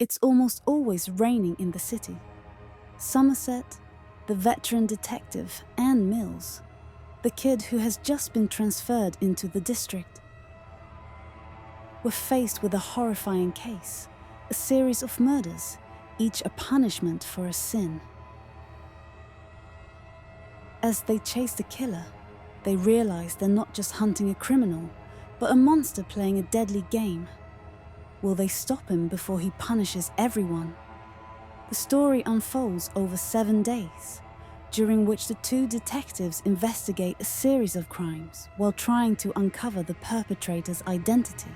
It's almost always raining in the city. Somerset, the veteran detective, and Mills, the kid who has just been transferred into the district, were faced with a horrifying case, a series of murders, each a punishment for a sin. As they chase the killer, they realize they're not just hunting a criminal, but a monster playing a deadly game. Will they stop him before he punishes everyone? The story unfolds over 7 days, during which the two detectives investigate a series of crimes while trying to uncover the perpetrator's identity.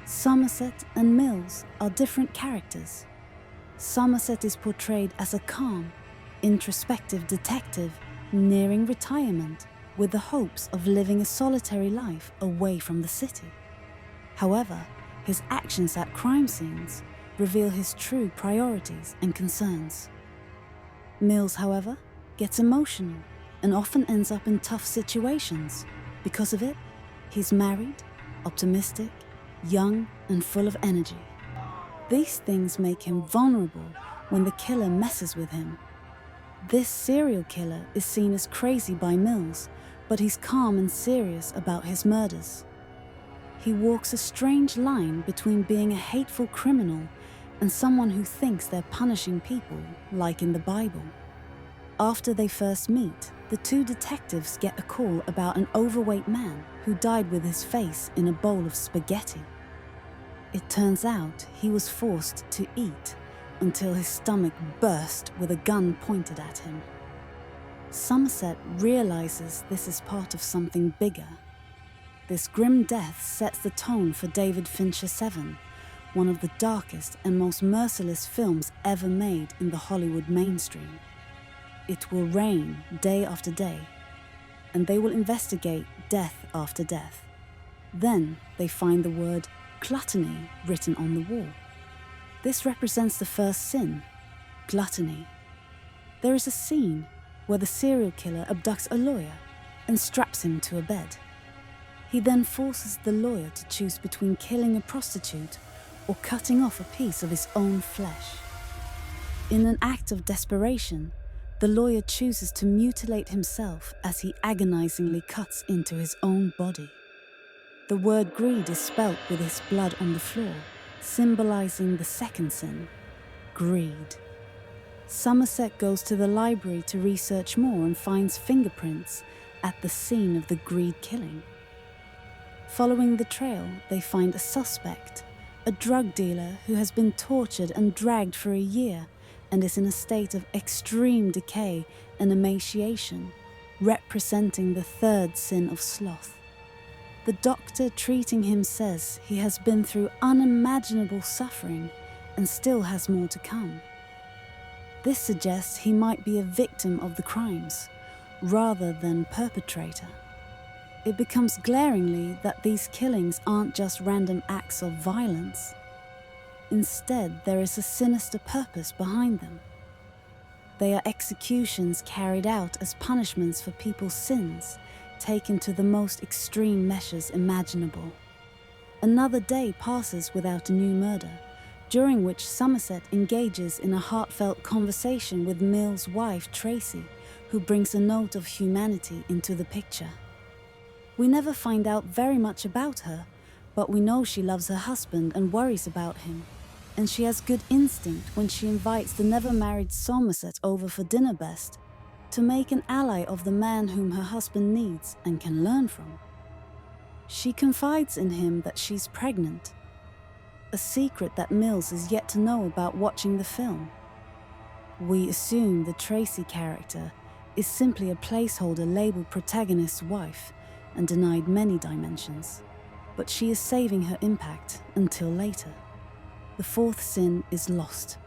Somerset and Mills are different characters. Somerset is portrayed as a calm, introspective detective nearing retirement with the hopes of living a solitary life away from the city. However, his actions at crime scenes reveal his true priorities and concerns. Mills, however, gets emotional and often ends up in tough situations. Because of it, he's married, optimistic, young, and full of energy. These things make him vulnerable when the killer messes with him. This serial killer is seen as crazy by Mills, but he's calm and serious about his murders. He walks a strange line between being a hateful criminal and someone who thinks they're punishing people, like in the Bible. After they first meet, the two detectives get a call about an overweight man who died with his face in a bowl of spaghetti. It turns out he was forced to eat until his stomach burst with a gun pointed at him. Somerset realizes this is part of something bigger. This grim death sets the tone for David Fincher's Seven, one of the darkest and most merciless films ever made in the Hollywood mainstream. It will rain day after day, and they will investigate death after death. Then they find the word gluttony written on the wall. This represents the first sin, gluttony. There is a scene where the serial killer abducts a lawyer and straps him to a bed. He then forces the lawyer to choose between killing a prostitute or cutting off a piece of his own flesh. In an act of desperation, the lawyer chooses to mutilate himself as he agonizingly cuts into his own body. The word greed is spelt with his blood on the floor, symbolizing the second sin, greed. Somerset goes to the library to research more and finds fingerprints at the scene of the greed killing. Following the trail, they find a suspect, a drug dealer who has been tortured and dragged for a year and is in a state of extreme decay and emaciation, representing the third sin of sloth. The doctor treating him says he has been through unimaginable suffering and still has more to come. This suggests he might be a victim of the crimes, rather than perpetrator. It becomes glaringly that these killings aren't just random acts of violence. Instead, there is a sinister purpose behind them. They are executions carried out as punishments for people's sins, taken to the most extreme measures imaginable. Another day passes without a new murder, during which Somerset engages in a heartfelt conversation with Mill's wife, Tracy, who brings a note of humanity into the picture. We never find out very much about her, but we know she loves her husband and worries about him, and she has good instinct when she invites the never-married Somerset over for dinner best, to make an ally of the man whom her husband needs and can learn from. She confides in him that she's pregnant, a secret that Mills is yet to know about watching the film. We assume the Tracy character is simply a placeholder labeled protagonist's wife and denied many dimensions, but she is saving her impact until later. The fourth sin is lost.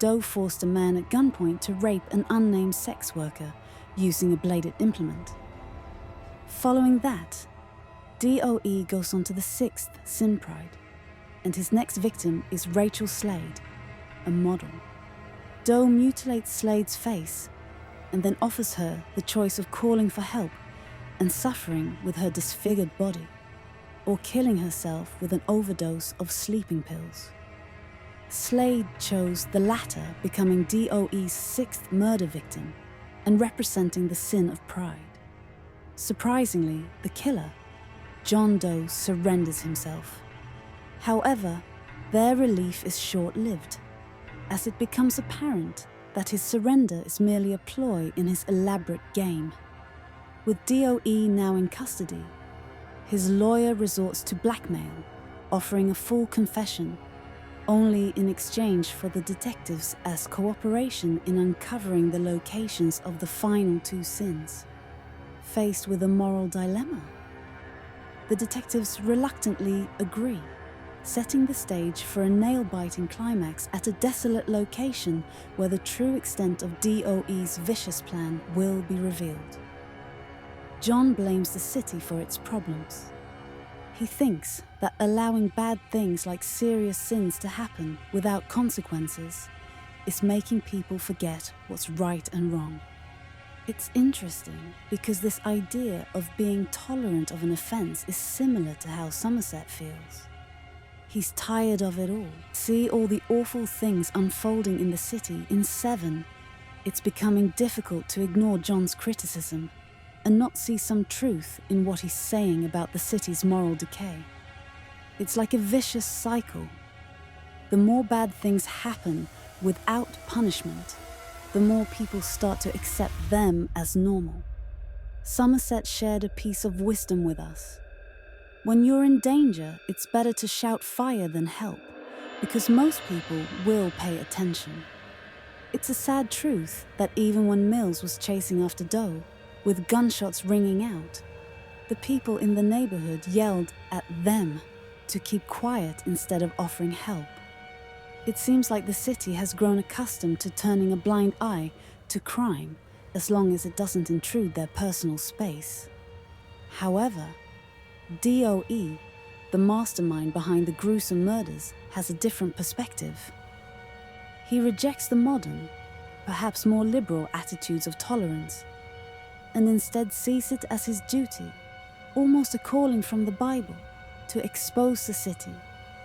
Doe forced a man at gunpoint to rape an unnamed sex worker using a bladed implement. Following that, DOE goes on to the sixth sin pride, and his next victim is Rachel Slade, a model. Doe mutilates Slade's face and then offers her the choice of calling for help and suffering with her disfigured body, or killing herself with an overdose of sleeping pills. Slade chose the latter, becoming DOE's sixth murder victim and representing the sin of pride. Surprisingly, the killer, John Doe, surrenders himself. However, their relief is short-lived, as it becomes apparent that his surrender is merely a ploy in his elaborate game. With DOE now in custody, his lawyer resorts to blackmail, offering a full confession, only in exchange for the detectives as cooperation in uncovering the locations of the final two sins. Faced with a moral dilemma, the detectives reluctantly agree, setting the stage for a nail-biting climax at a desolate location where the true extent of DOE's vicious plan will be revealed. John blames the city for its problems. He thinks that allowing bad things like serious sins to happen without consequences is making people forget what's right and wrong. It's interesting because this idea of being tolerant of an offense is similar to how Somerset feels. He's tired of it all. See all the awful things unfolding in the city. In Se7en, it's becoming difficult to ignore John's criticism and not see some truth in what he's saying about the city's moral decay. It's like a vicious cycle. The more bad things happen without punishment, the more people start to accept them as normal. Somerset shared a piece of wisdom with us. When you're in danger, it's better to shout fire than help, because most people will pay attention. It's a sad truth that even when Mills was chasing after Doe, with gunshots ringing out, the people in the neighborhood yelled at them to keep quiet instead of offering help. It seems like the city has grown accustomed to turning a blind eye to crime as long as it doesn't intrude their personal space. However, DOE, the mastermind behind the gruesome murders, has a different perspective. He rejects the modern, perhaps more liberal attitudes of tolerance, and instead sees it as his duty, almost a calling from the Bible, to expose the city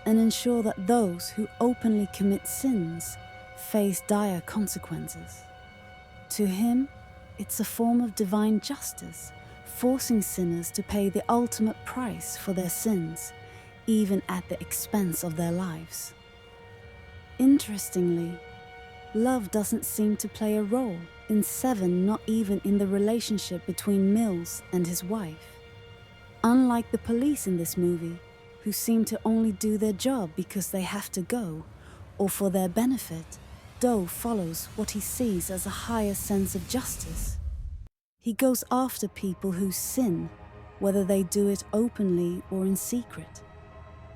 and ensure that those who openly commit sins face dire consequences. To him, it's a form of divine justice, forcing sinners to pay the ultimate price for their sins, even at the expense of their lives. Interestingly, love doesn't seem to play a role in Se7en, not even in the relationship between Mills and his wife. Unlike the police in this movie, who seem to only do their job because they have to go, or for their benefit, Doe follows what he sees as a higher sense of justice. He goes after people who sin, whether they do it openly or in secret.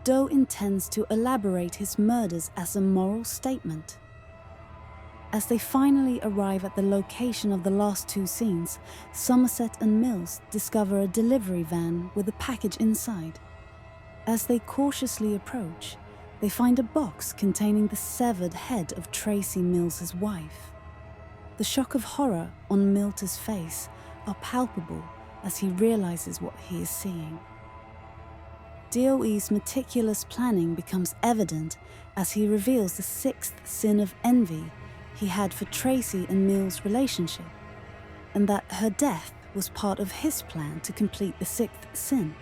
Doe intends to elaborate his murders as a moral statement. As they finally arrive at the location of the last two scenes, Somerset and Mills discover a delivery van with a package inside. As they cautiously approach, they find a box containing the severed head of Tracy Mills's wife. The shock of horror on Milter's face are palpable as he realizes what he is seeing. DOE's meticulous planning becomes evident as he reveals the sixth sin of envy he had for Tracy and Mill's relationship, and that her death was part of his plan to complete the sixth sin.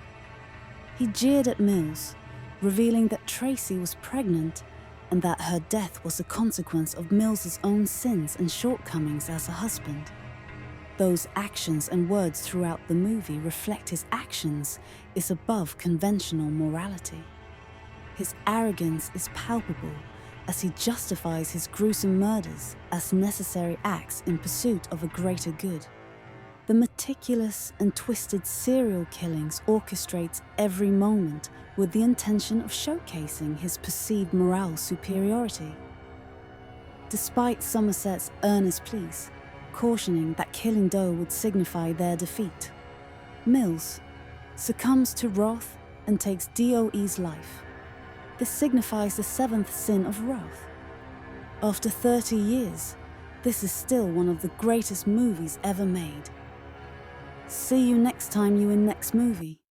He jeered at Mills, revealing that Tracy was pregnant and that her death was a consequence of Mills's own sins and shortcomings as a husband. Those actions and words throughout the movie reflect his actions is above conventional morality. His arrogance is palpable as he justifies his gruesome murders as necessary acts in pursuit of a greater good. The meticulous and twisted serial killings orchestrates every moment with the intention of showcasing his perceived moral superiority. Despite Somerset's earnest pleas, cautioning that killing Doe would signify their defeat, Mills succumbs to wrath and takes DOE's life. This signifies the seventh sin of wrath. After 30 years, this is still one of the greatest movies ever made. See you next time you in next movie.